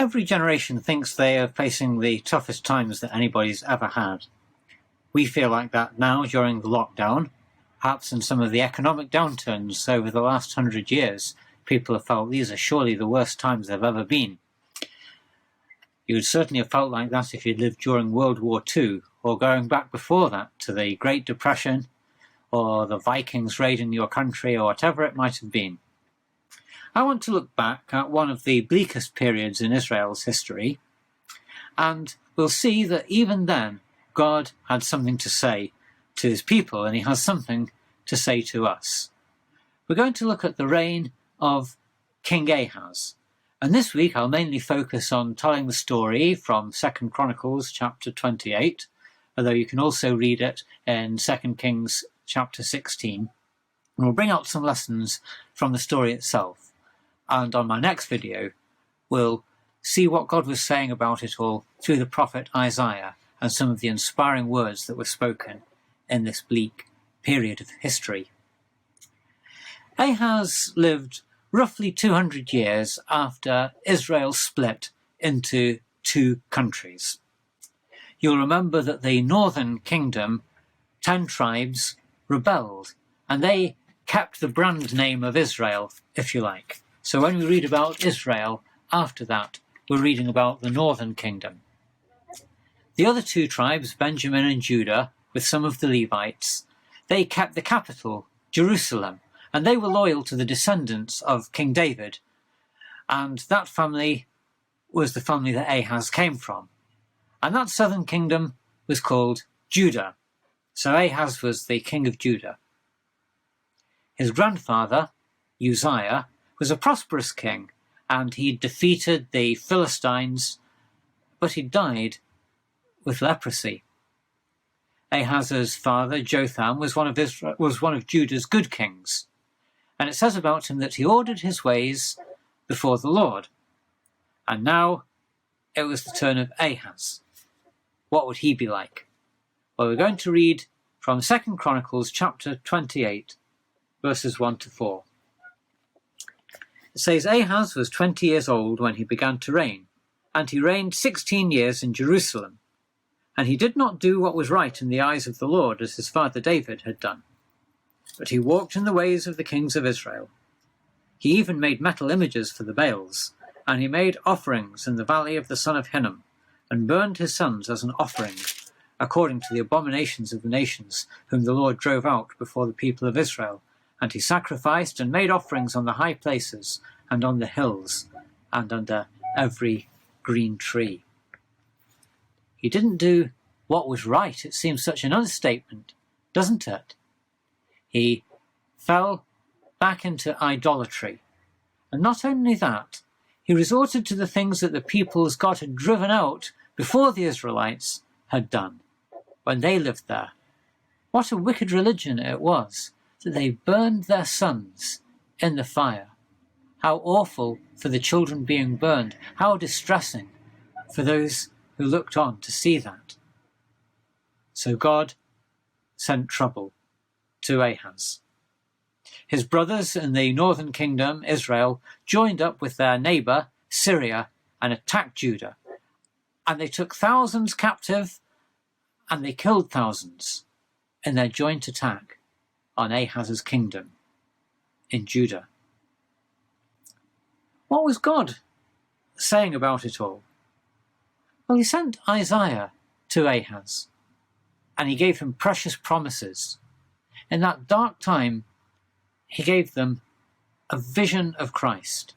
Every generation thinks they are facing the toughest times that anybody's ever had. We feel like that now during the lockdown. Perhaps in some of the economic downturns over the last 100 years, people have felt these are surely the worst times they've ever been. You would certainly have felt like that if you'd lived during World War II, or going back before that to the Great Depression, or the Vikings raiding your country, or whatever it might have been. I want to look back at one of the bleakest periods in Israel's history, and we'll see that even then God had something to say to his people, and he has something to say to us. We're going to look at the reign of King Ahaz, and this week I'll mainly focus on telling the story from 2 Chronicles chapter 28, although you can also read it in 2 Kings chapter 16, and we'll bring out some lessons from the story itself. And on my next video, we'll see what God was saying about it all through the prophet Isaiah and some of the inspiring words that were spoken in this bleak period of history. Ahaz lived roughly 200 years after Israel split into two countries. You'll remember that the northern kingdom, 10 tribes, rebelled, and they kept the brand name of Israel, if you like. So when we read about Israel after that, we're reading about the northern kingdom. The other two tribes, Benjamin and Judah, with some of the Levites, they kept the capital, Jerusalem, and they were loyal to the descendants of King David, and that family was the family that Ahaz came from. And that southern kingdom was called Judah. So Ahaz was the king of Judah. His grandfather, Uzziah, was a prosperous king, and he defeated the Philistines, but he died with leprosy. Ahaz's father, Jotham, was one of Judah's good kings, and it says about him that he ordered his ways before the Lord. And now it was the turn of Ahaz. What would he be like? Well, we're going to read from 2 Chronicles chapter 28, verses 1 to 4. It says, Ahaz was 20 years old when he began to reign, and he reigned 16 years in Jerusalem. And he did not do what was right in the eyes of the Lord, as his father David had done. But he walked in the ways of the kings of Israel. He even made metal images for the Baals, and he made offerings in the valley of the son of Hinnom, and burned his sons as an offering, according to the abominations of the nations whom the Lord drove out before the people of Israel. And he sacrificed and made offerings on the high places, and on the hills, and under every green tree. He didn't do what was right. It seems such an understatement, doesn't it? He fell back into idolatry. And not only that, he resorted to the things that the peoples God had driven out before the Israelites had done when they lived there. What a wicked religion it was, that they burned their sons in the fire. How awful for the children being burned. How distressing for those who looked on to see that. So God sent trouble to Ahaz. His brothers in the northern kingdom, Israel, joined up with their neighbour, Syria, and attacked Judah. And they took thousands captive, and they killed thousands in their joint attack on Ahaz's kingdom in Judah. What was God saying about it all? Well, he sent Isaiah to Ahaz, and he gave him precious promises. In that dark time, he gave them a vision of Christ.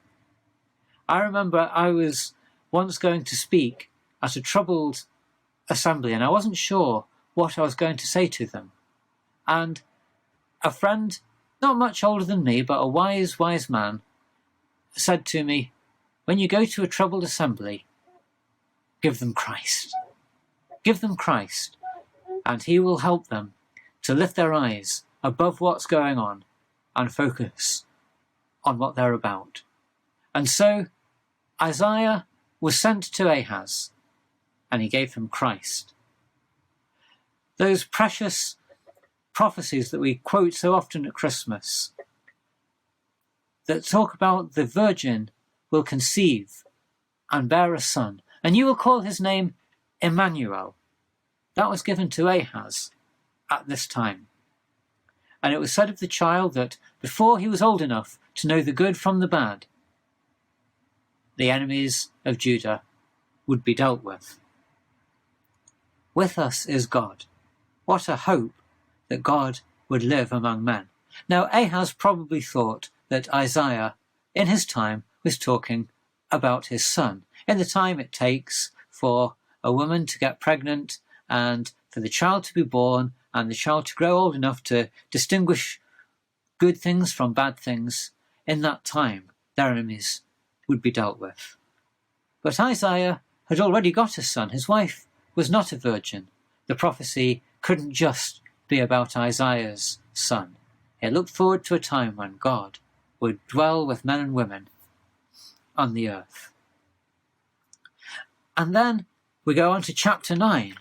I remember I was once going to speak at a troubled assembly, and I wasn't sure what I was going to say to them. And a friend, not much older than me, but a wise man, said to me, when you go to a troubled assembly, give them Christ. Give them Christ, and he will help them to lift their eyes above what's going on and focus on what they're about. And so Isaiah was sent to Ahaz, and he gave him Christ. Those precious prophecies that we quote so often at Christmas, that talk about the virgin will conceive and bear a son, and you will call his name Emmanuel. That was given to Ahaz at this time. And it was said of the child that before he was old enough to know the good from the bad, the enemies of Judah would be dealt with. With us is God. What a hope that God would live among men. Now, Ahaz probably thought that Isaiah, in his time, was talking about his son. In the time it takes for a woman to get pregnant and for the child to be born and the child to grow old enough to distinguish good things from bad things, in that time their enemies would be dealt with. But Isaiah had already got a son. His wife was not a virgin. The prophecy couldn't just be about Isaiah's son. It looked forward to a time when God would dwell with men and women on the earth. And then we go on to chapter 9,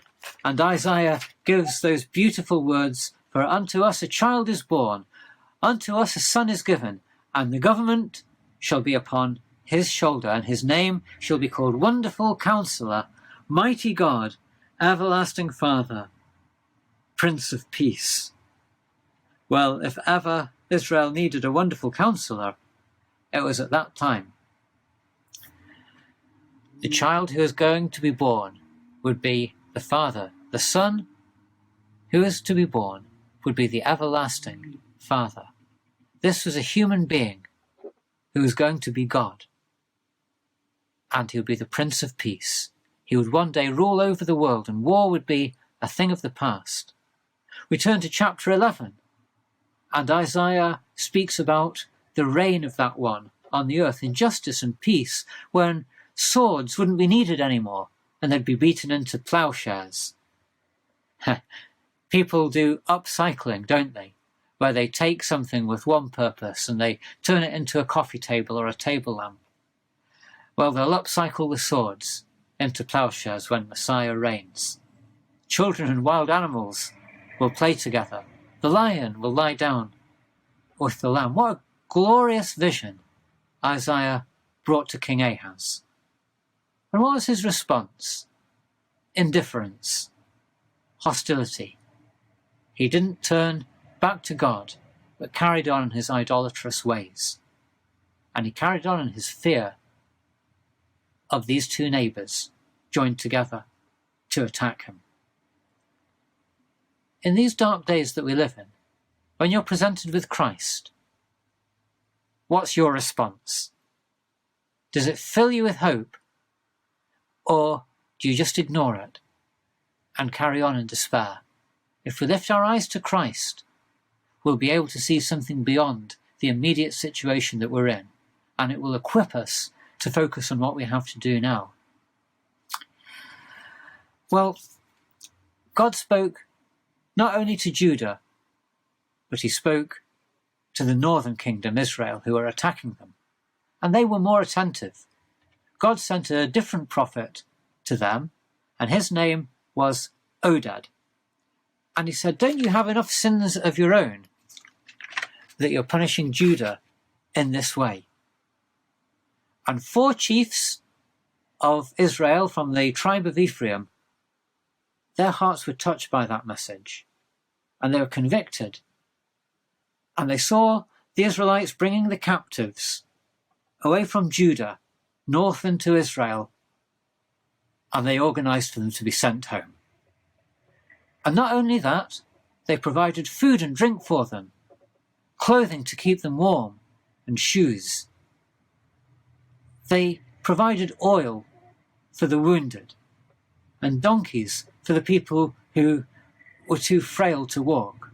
and Isaiah gives those beautiful words, "For unto us a child is born, unto us a son is given, and the government shall be upon his shoulder, and his name shall be called Wonderful Counselor, Mighty God, Everlasting Father, Prince of Peace." Well, if ever Israel needed a wonderful counselor, it was at that time. The child who is going to be born would be the Father. The Son who is to be born would be the Everlasting Father. This was a human being who was going to be God. And he would be the Prince of Peace. He would one day rule over the world, and war would be a thing of the past. We turn to chapter 11, and Isaiah speaks about the reign of that one on the earth in justice and peace, when swords wouldn't be needed anymore, and they'd be beaten into plowshares. People do upcycling, don't they? Where they take something with one purpose and they turn it into a coffee table or a table lamp. Well, they'll upcycle the swords into plowshares when Messiah reigns. Children and wild animals will play together. The lion will lie down with the lamb. What a glorious vision Isaiah brought to King Ahaz. And what was his response? Indifference, hostility. He didn't turn back to God, but carried on in his idolatrous ways. And he carried on in his fear of these two neighbours joined together to attack him. In these dark days that we live in, when you're presented with Christ, what's your response? Does it fill you with hope? Or do you just ignore it and carry on in despair? If we lift our eyes to Christ, we'll be able to see something beyond the immediate situation that we're in, and it will equip us to focus on what we have to do now. Well, God spoke not only to Judah, but he spoke to the northern kingdom, Israel, who were attacking them. And they were more attentive. God sent a different prophet to them, and his name was Oded. And he said, "Don't you have enough sins of your own that you're punishing Judah in this way?" And 4 chiefs of Israel from the tribe of Ephraim, their hearts were touched by that message, and they were convicted. And they saw the Israelites bringing the captives away from Judah, north into Israel, and they organized for them to be sent home. And not only that, they provided food and drink for them, clothing to keep them warm, and shoes. They provided oil for the wounded, and donkeys for the people who were too frail to walk,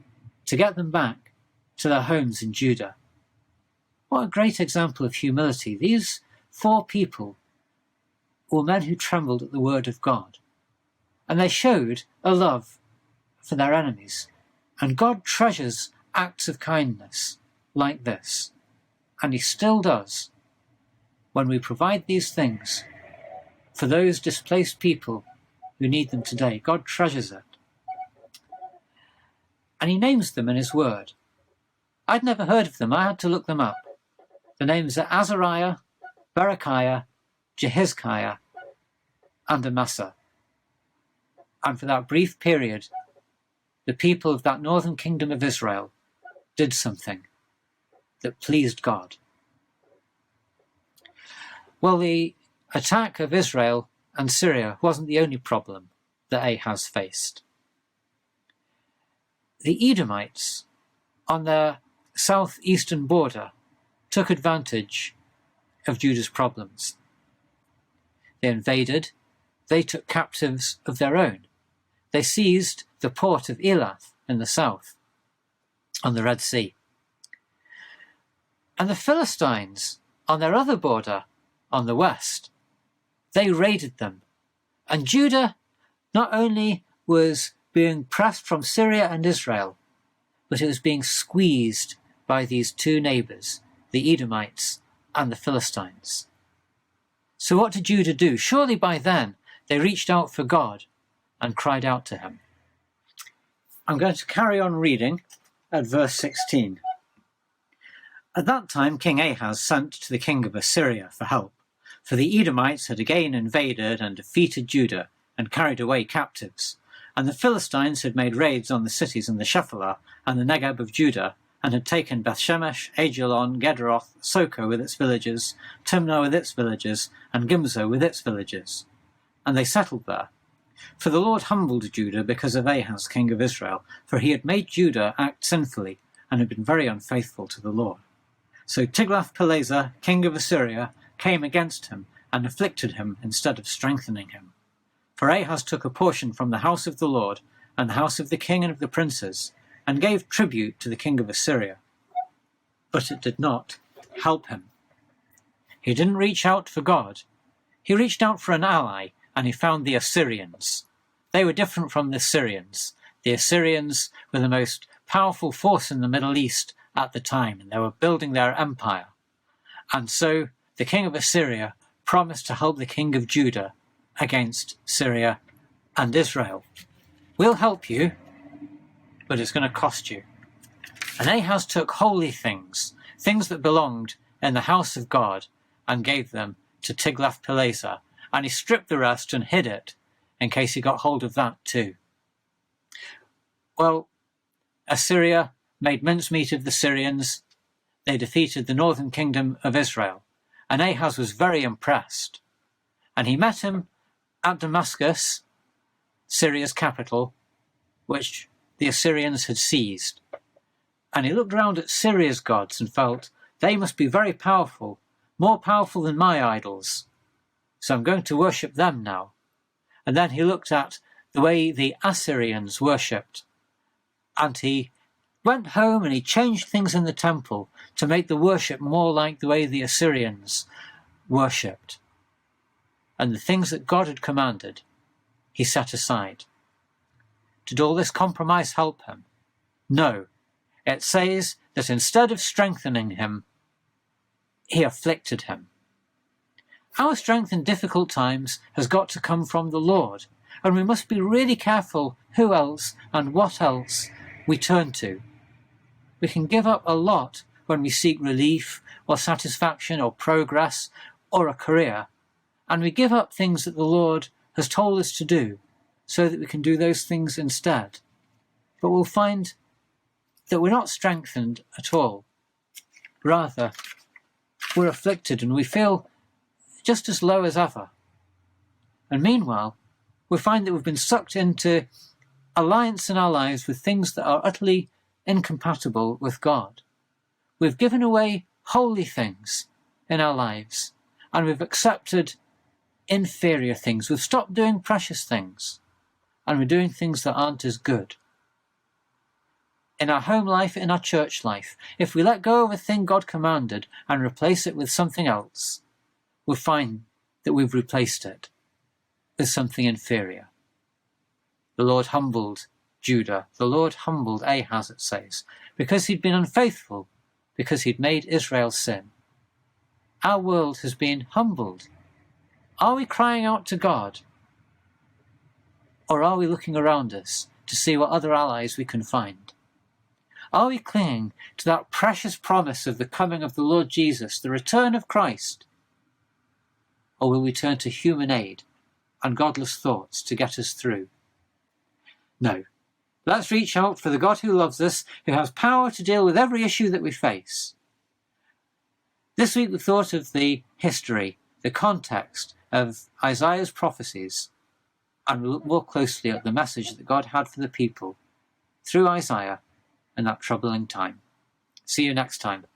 to get them back to their homes in Judah. What a great example of humility. These 4 people were men who trembled at the word of God, and they showed a love for their enemies. And God treasures acts of kindness like this, and he still does when we provide these things for those displaced people who need them today. God treasures it. And he names them in his word. I'd never heard of them. I had to look them up. The names are Azariah, Berechiah, Jehizkiah, and Amasa. And for that brief period, the people of that northern kingdom of Israel did something that pleased God. Well, the attack of Israel and Syria wasn't the only problem that Ahaz faced. The Edomites, on their southeastern border, took advantage of Judah's problems. They invaded, they took captives of their own. They seized the port of Elath in the south, on the Red Sea. And the Philistines, on their other border, on the west, they raided them. And Judah not only was being pressed from Syria and Israel, but it was being squeezed by these two neighbours, the Edomites and the Philistines. So what did Judah do? Surely by then they reached out for God and cried out to him. I'm going to carry on reading at verse 16. At that time King Ahaz sent to the king of Assyria for help, for the Edomites had again invaded and defeated Judah and carried away captives, and the Philistines had made raids on the cities in the Shephelah and the Negeb of Judah, and had taken Bethshemesh, Ajalon, Gederoth, Soko with its villages, Timnah with its villages, and Gimzo with its villages. And they settled there. For the Lord humbled Judah because of Ahaz, king of Israel, for he had made Judah act sinfully, and had been very unfaithful to the Lord. So Tiglath-Pileser, king of Assyria, came against him, and afflicted him instead of strengthening him. For Ahaz took a portion from the house of the Lord, and the house of the king and of the princes, and gave tribute to the king of Assyria. But it did not help him. He didn't reach out for God. He reached out for an ally, and he found the Assyrians. They were different from the Syrians. The Assyrians were the most powerful force in the Middle East at the time, and they were building their empire. And so the king of Assyria promised to help the king of Judah against Syria and Israel. We'll help you, but it's going to cost you. And Ahaz took holy things, things that belonged in the house of God, and gave them to Tiglath-Pileser, and he stripped the rest and hid it, in case he got hold of that too. Well, Assyria made mincemeat of the Syrians. They defeated the northern kingdom of Israel, and Ahaz was very impressed. And he met him at Damascus, Syria's capital, which the Assyrians had seized. And he looked round at Syria's gods and felt, they must be very powerful, more powerful than my idols. So I'm going to worship them now. And then he looked at the way the Assyrians worshipped. And he went home and he changed things in the temple to make the worship more like the way the Assyrians worshipped. And the things that God had commanded, he set aside. Did all this compromise help him? No. It says that instead of strengthening him, he afflicted him. Our strength in difficult times has got to come from the Lord, and we must be really careful who else and what else we turn to. We can give up a lot when we seek relief or satisfaction or progress or a career, and we give up things that the Lord has told us to do so that we can do those things instead. But we'll find that we're not strengthened at all. Rather, we're afflicted and we feel just as low as ever. And meanwhile, we find that we've been sucked into alliance in our lives with things that are utterly incompatible with God. We've given away holy things in our lives, and we've accepted inferior things. We've stopped doing precious things, and we're doing things that aren't as good. In our home life, in our church life, if we let go of a thing God commanded and replace it with something else, we'll find that we've replaced it with something inferior. The Lord humbled Judah. The Lord humbled Ahaz, it says, because he'd been unfaithful, because he'd made Israel sin. Our world has been humbled. Are we crying out to God? Or are we looking around us to see what other allies we can find? Are we clinging to that precious promise of the coming of the Lord Jesus, the return of Christ? or will we turn to human aid and godless thoughts to get us through? No. Let's reach out for the God who loves us, who has power to deal with every issue that we face. This week we thought of the history, the context of Isaiah's prophecies, and we'll look more closely at the message that God had for the people through Isaiah in that troubling time. See you next time.